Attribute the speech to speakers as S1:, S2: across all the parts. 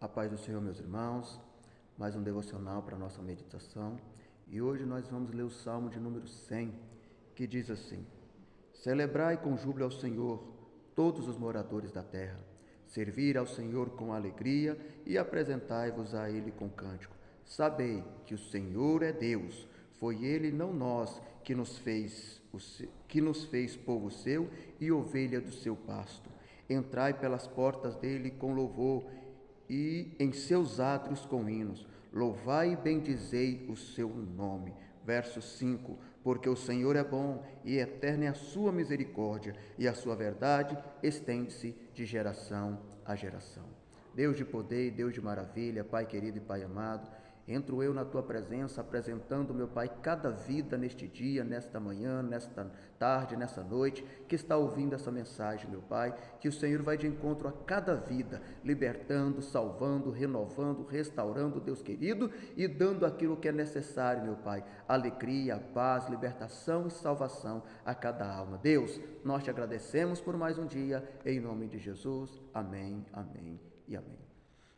S1: A paz do Senhor, meus irmãos, mais um devocional para a nossa meditação. E hoje nós vamos ler o Salmo de número 100, que diz assim: Celebrai com júbilo ao Senhor, todos os moradores da terra. Servir ao Senhor com alegria e apresentai-vos a Ele com cântico. Sabei que o Senhor é Deus, foi Ele, não nós, que nos fez povo seu e ovelha do seu pasto. Entrai pelas portas dele com louvor e em seus átrios com hinos. Louvai e bendizei o seu nome. Verso 5: Porque o Senhor é bom e eterna é a sua misericórdia, e a sua verdade estende-se de geração a geração. Deus de poder e Deus de maravilha, Pai querido e Pai amado, entro eu na tua presença, apresentando, meu Pai, cada vida neste dia, nesta manhã, nesta tarde, nessa noite, que está ouvindo essa mensagem, meu Pai, que o Senhor vai de encontro a cada vida, libertando, salvando, renovando, restaurando, Deus querido, e dando aquilo que é necessário, meu Pai, alegria, paz, libertação e salvação a cada alma. Deus, nós te agradecemos por mais um dia, em nome de Jesus. Amém, amém e amém.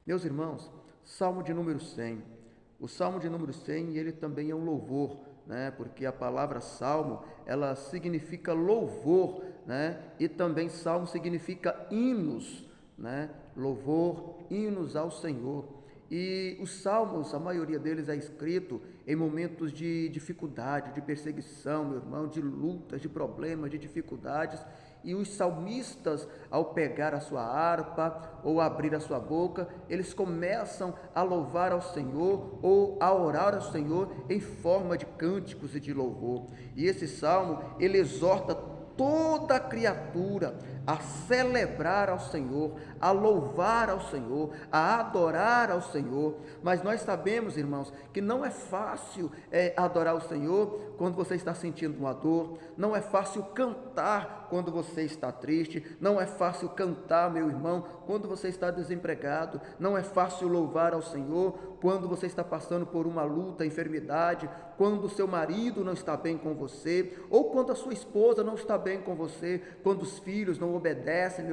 S1: Meus irmãos, Salmo de número 100. O Salmo de número 100, ele também é um louvor, né? Porque a palavra salmo, ela significa louvor, né? E também salmo significa hinos, né? Louvor, hinos ao Senhor. E os salmos, a maioria deles é escrito em momentos de dificuldade, de perseguição, meu irmão, de lutas, de problemas, de dificuldades. E os salmistas, ao pegar a sua harpa ou abrir a sua boca, eles começam a louvar ao Senhor ou a orar ao Senhor em forma de cânticos e de louvor. E esse salmo, ele exorta toda criatura a celebrar ao Senhor, a louvar ao Senhor, a adorar ao Senhor. Mas nós sabemos, irmãos, que não é fácil adorar o Senhor quando você está sentindo uma dor, não é fácil cantar quando você está triste, não é fácil cantar, meu irmão, quando você está desempregado, não é fácil louvar ao Senhor quando você está passando por uma luta, enfermidade, quando o seu marido não está bem com você, ou quando a sua esposa não está bem com você, quando os filhos não obedecem,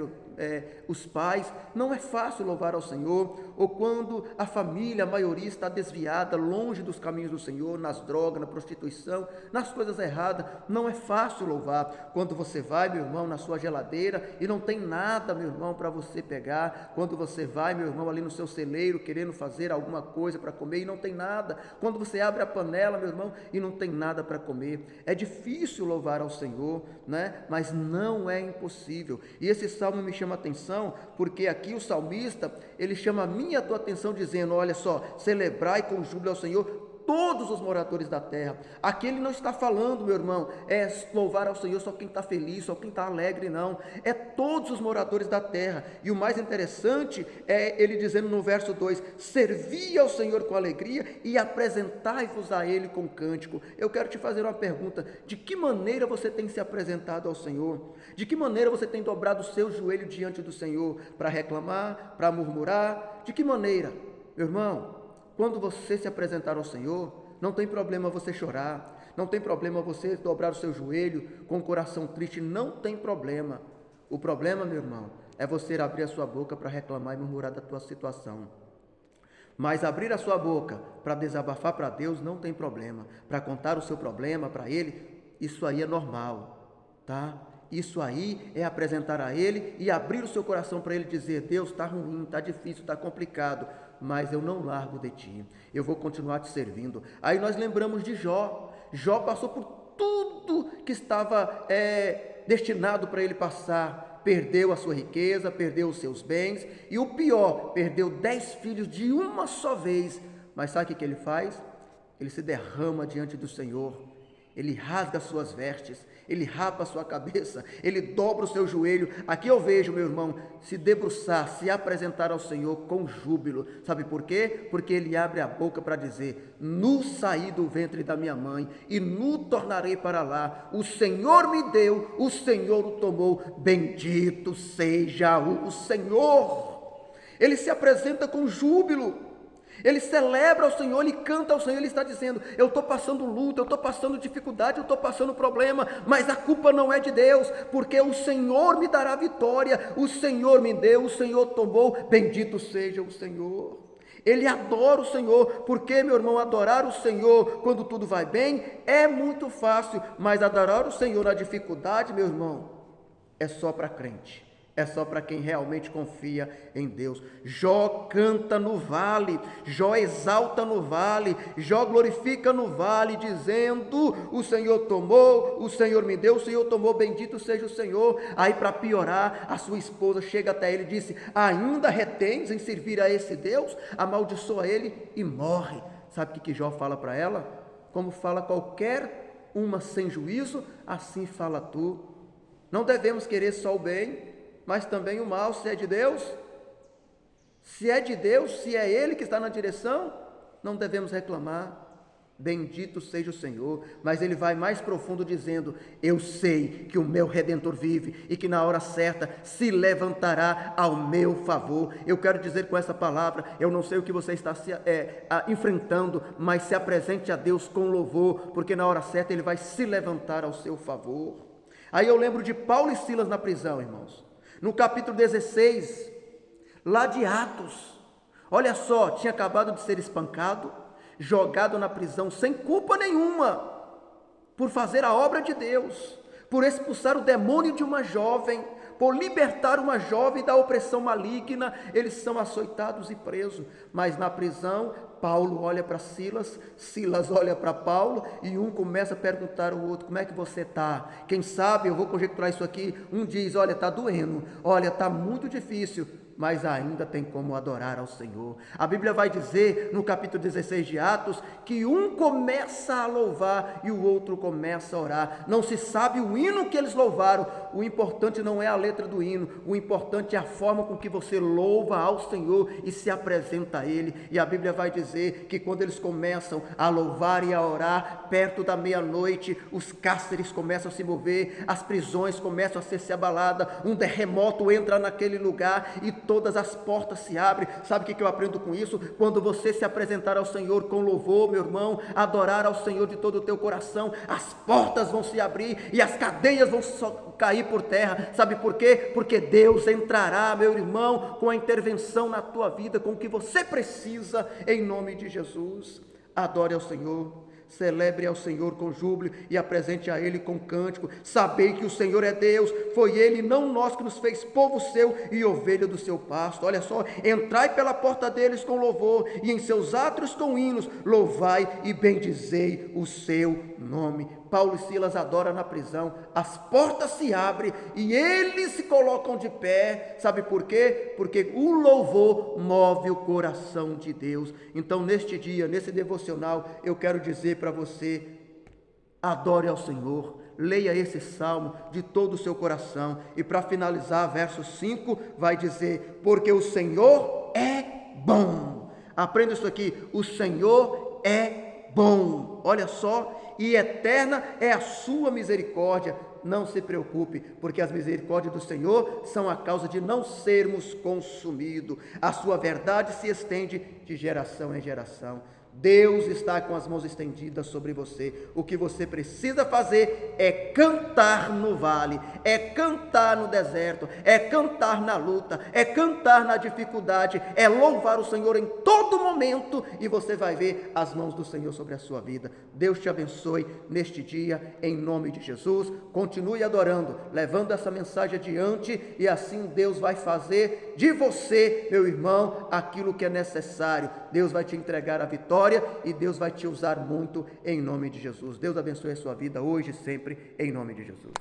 S1: os pais, não é fácil louvar ao Senhor, ou quando a família, a maioria está desviada, longe dos caminhos do Senhor, nas drogas, na prostituição, nas coisas erradas, não é fácil louvar. Quando você vai, meu irmão, na sua geladeira e não tem nada, meu irmão, para você pegar, quando você vai, meu irmão, ali no seu celeiro, querendo fazer alguma coisa para comer e não tem nada, quando você abre a panela, meu irmão, e não tem nada para comer, é difícil louvar ao Senhor, né? Mas não é impossível. E esse salmo me chama a atenção, porque aqui o salmista, ele chama a minha e a tua atenção dizendo, olha só, celebrai com júbilo ao Senhor todos os moradores da terra. Aqui ele não está falando, meu irmão, louvar ao Senhor só quem está feliz, só quem está alegre, não, é todos os moradores da terra. E o mais interessante é ele dizendo no verso 2, servi ao Senhor com alegria e apresentai-vos a Ele com cântico. Eu quero te fazer uma pergunta, de que maneira você tem se apresentado ao Senhor? De que maneira você tem dobrado o seu joelho diante do Senhor, para reclamar, para murmurar? De que maneira, meu irmão? Quando você se apresentar ao Senhor, não tem problema você chorar, não tem problema você dobrar o seu joelho com o coração triste, não tem problema. O problema, meu irmão, é você abrir a sua boca para reclamar e murmurar da tua situação. Mas abrir a sua boca para desabafar para Deus não tem problema. Para contar o seu problema para Ele, isso aí é normal, tá? Isso aí é apresentar a Ele e abrir o seu coração para Ele dizer, Deus, está ruim, está difícil, está complicado, mas eu não largo de Ti, eu vou continuar te servindo. Aí nós lembramos de Jó. Jó passou por tudo que estava destinado para ele passar, perdeu a sua riqueza, perdeu os seus bens, e o pior, perdeu 10 filhos de uma só vez. Mas sabe o que ele faz? Ele se derrama diante do Senhor, ele rasga as suas vestes, ele rapa a sua cabeça, ele dobra o seu joelho. Aqui eu vejo, meu irmão, se debruçar, se apresentar ao Senhor com júbilo. Sabe por quê? Porque ele abre a boca para dizer, nu saí do ventre da minha mãe e nu tornarei para lá. O Senhor me deu, o Senhor o tomou, bendito seja o Senhor. Ele se apresenta com júbilo. Ele celebra ao Senhor, ele canta ao Senhor, ele está dizendo: eu estou passando luta, eu estou passando dificuldade, eu estou passando problema, mas a culpa não é de Deus, porque o Senhor me dará vitória, o Senhor me deu, o Senhor tomou, bendito seja o Senhor. Ele adora o Senhor, porque, meu irmão, adorar o Senhor quando tudo vai bem é muito fácil, mas adorar o Senhor na dificuldade, meu irmão, é só para crente. É só para quem realmente confia em Deus. Jó canta no vale, Jó exalta no vale, Jó glorifica no vale, dizendo: o Senhor tomou, o Senhor me deu, o Senhor tomou, bendito seja o Senhor. Aí, para piorar, a sua esposa chega até ele e disse: ainda retens em servir a esse Deus? Amaldiçoa ele e morre. Sabe o que Jó fala para ela? Como fala qualquer uma sem juízo, assim fala tu. Não devemos querer só o bem, mas também o mal, se é de Deus. Se é de Deus, se é Ele que está na direção, não devemos reclamar. Bendito seja o Senhor. Mas ele vai mais profundo dizendo: eu sei que o meu Redentor vive e que na hora certa se levantará ao meu favor. Eu quero dizer com essa palavra, eu não sei o que você está enfrentando, mas se apresente a Deus com louvor, porque na hora certa ele vai se levantar ao seu favor. Aí eu lembro de Paulo e Silas na prisão, irmãos. No capítulo 16, lá de Atos, olha só, tinha acabado de ser espancado, jogado na prisão sem culpa nenhuma, por fazer a obra de Deus, por expulsar o demônio de uma jovem, por libertar uma jovem da opressão maligna. Eles são açoitados e presos, mas na prisão, Paulo olha para Silas, Silas olha para Paulo, e um começa a perguntar ao outro: como é que você está? Quem sabe, eu vou conjecturar isso aqui, um diz: olha, está doendo, olha, está muito difícil, mas ainda tem como adorar ao Senhor. A Bíblia vai dizer, no capítulo 16 de Atos, que um começa a louvar e o outro começa a orar. Não se sabe o hino que eles louvaram, o importante não é a letra do hino, o importante é a forma com que você louva ao Senhor e se apresenta a Ele. E a Bíblia vai dizer que quando eles começam a louvar e a orar, perto da meia-noite, os cárceres começam a se mover, as prisões começam a ser abaladas, um terremoto entra naquele lugar e todas as portas se abrem. Sabe o que eu aprendo com isso? Quando você se apresentar ao Senhor com louvor, meu irmão, adorar ao Senhor de todo o teu coração, as portas vão se abrir e as cadeias vão cair por terra. Sabe por quê? Porque Deus entrará, meu irmão, com a intervenção na tua vida, com o que você precisa, em nome de Jesus. Adore ao Senhor. Celebre ao Senhor com júbilo e apresente a Ele com cântico. Sabei que o Senhor é Deus, foi Ele, não nós, que nos fez povo seu e ovelha do seu pasto. Olha só: entrai pela porta deles com louvor e em seus átrios com hinos, louvai e bendizei o seu nome. Paulo e Silas adoram na prisão, as portas se abrem e eles se colocam de pé. Sabe por quê? Porque o louvor move o coração de Deus. Então, neste dia, nesse devocional, eu quero dizer para você: adore ao Senhor, leia esse salmo de todo o seu coração. E para finalizar, verso 5 vai dizer: porque o Senhor é bom. Aprenda isso aqui: o Senhor é bom. Olha só, e eterna é a sua misericórdia. Não se preocupe, porque as misericórdias do Senhor são a causa de não sermos consumidos. A sua verdade se estende de geração em geração. Deus está com as mãos estendidas sobre você. O que você precisa fazer é cantar no vale, é cantar no deserto, é cantar na luta, é cantar na dificuldade, é louvar o Senhor em todo momento, e você vai ver as mãos do Senhor sobre a sua vida. Deus te abençoe neste dia, em nome de Jesus. Continue adorando, levando essa mensagem adiante, e assim Deus vai fazer de você, meu irmão, aquilo que é necessário. Deus vai te entregar a vitória e Deus vai te usar muito, em nome de Jesus. Deus abençoe a sua vida hoje e sempre, em nome de Jesus.